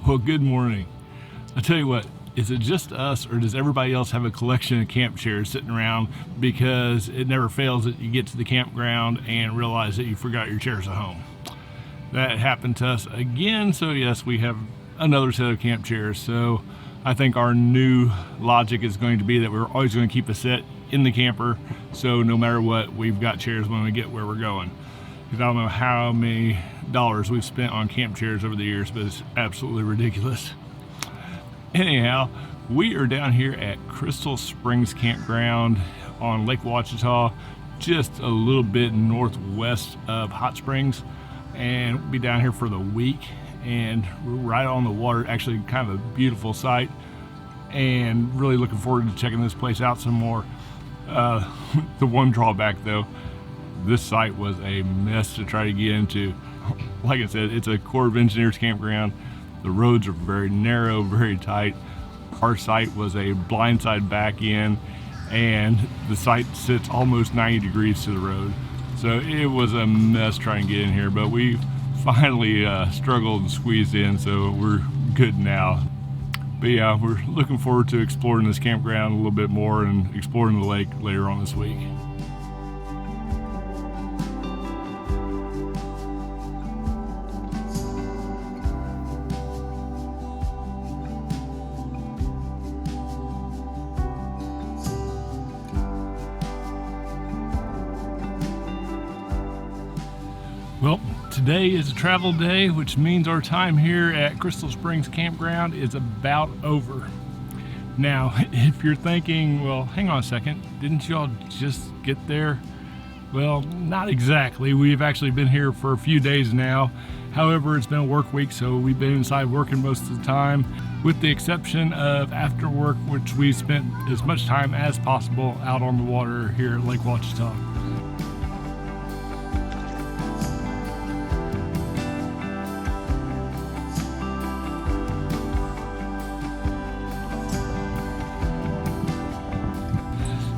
Well, good morning. I tell you what, is it just us or does everybody else have a collection of camp chairs sitting around? Because it never fails that you get to the campground and realize that you forgot your chairs at home. That happened to us again, so yes, we have another set of camp chairs. So I think our new logic is going to be that we're always going to keep a set in the camper, so no matter what, we've got chairs when we get where we're going. Because I don't know how many dollars we've spent on camp chairs over the years, but it's absolutely ridiculous. Anyhow, we are down here at Crystal Springs Campground on Lake Ouachita, just a little bit northwest of Hot Springs, and we'll be down here for the week. And we're right on the water, actually kind of a beautiful sight, and really looking forward to checking this place out some more. The one drawback though, this site was a mess to try to get into. Like I said, it's a Corps of Engineers campground. The roads are very narrow, very tight. Our site was a blindside back in, and the site sits almost 90 degrees to the road. So it was a mess trying to get in here, but we finally struggled and squeezed in, so we're good now. But yeah, we're looking forward to exploring this campground a little bit more and exploring the lake later on this week. Well, today is a travel day, which means our time here at Crystal Springs Campground is about over. Now, if you're thinking, well, hang on a second, didn't y'all just get there? Well, not exactly. We've actually been here for a few days now. However, it's been a work week, so we've been inside working most of the time, with the exception of after work, which we spent as much time as possible out on the water here at Lake Ouachita.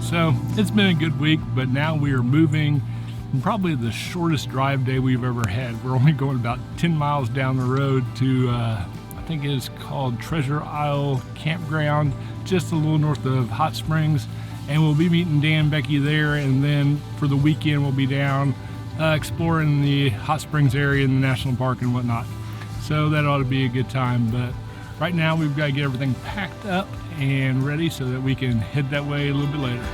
So it's been a good week, but now we are moving probably the shortest drive day we've ever had. We're only going about 10 miles down the road to, I think it is called Treasure Isle Campground, just a little north of Hot Springs. And we'll be meeting Dan and Becky there, and then for the weekend we'll be down exploring the Hot Springs area in the national park and whatnot. So that ought to be a good time, but right now we've got to get everything packed up and ready so that we can head that way a little bit later.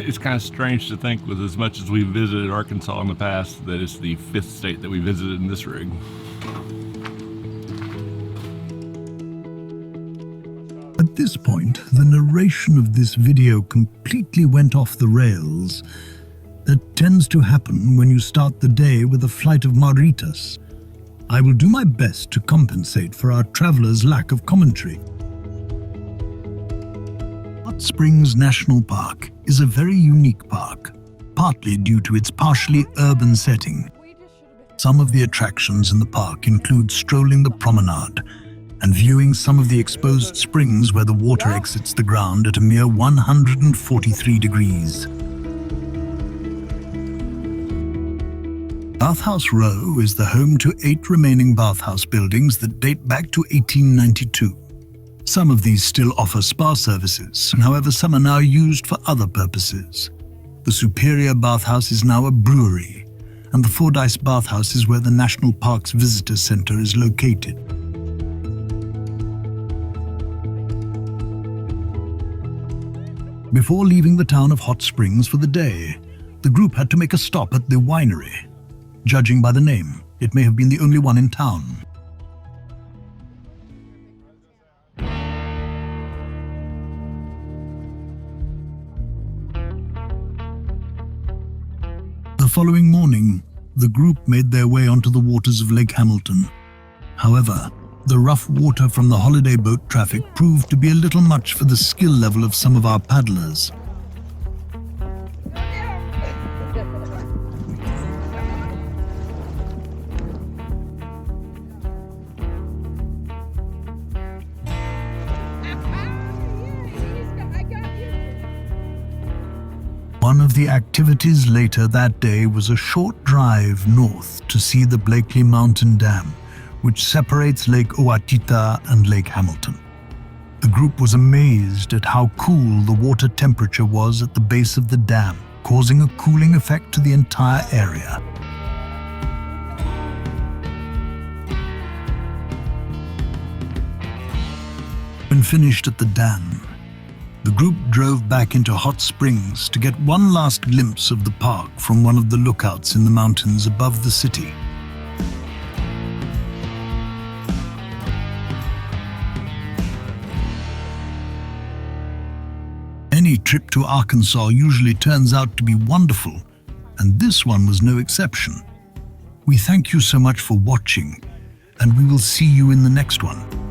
It's kind of strange to think, with as much as we've visited Arkansas in the past, that it's the 5th state that we visited in this rig. At this point, the narration of this video completely went off the rails. That tends to happen when you start the day with a flight of margaritas. I will do my best to compensate for our travelers' lack of commentary. Hot Springs National Park is a very unique park, partly due to its partially urban setting. Some of the attractions in the park include strolling the promenade and viewing some of the exposed springs where the water exits the ground at a mere 143 degrees. Bathhouse Row is the home to 8 remaining bathhouse buildings that date back to 1892. Some of these still offer spa services, however some are now used for other purposes. The Superior Bathhouse is now a brewery, and the Fordyce Bathhouse is where the National Park's Visitor Center is located. Before leaving the town of Hot Springs for the day, the group had to make a stop at the winery. Judging by the name, it may have been the only one in town. The following morning, the group made their way onto the waters of Lake Hamilton. However, the rough water from the holiday boat traffic proved to be a little much for the skill level of some of our paddlers. One of the activities later that day was a short drive north to see the Blakely Mountain Dam, which separates Lake Ouachita and Lake Hamilton. The group was amazed at how cool the water temperature was at the base of the dam, causing a cooling effect to the entire area. When finished at the dam, the group drove back into Hot Springs to get one last glimpse of the park from one of the lookouts in the mountains above the city. Any trip to Arkansas usually turns out to be wonderful, and this one was no exception. We thank you so much for watching, and we will see you in the next one.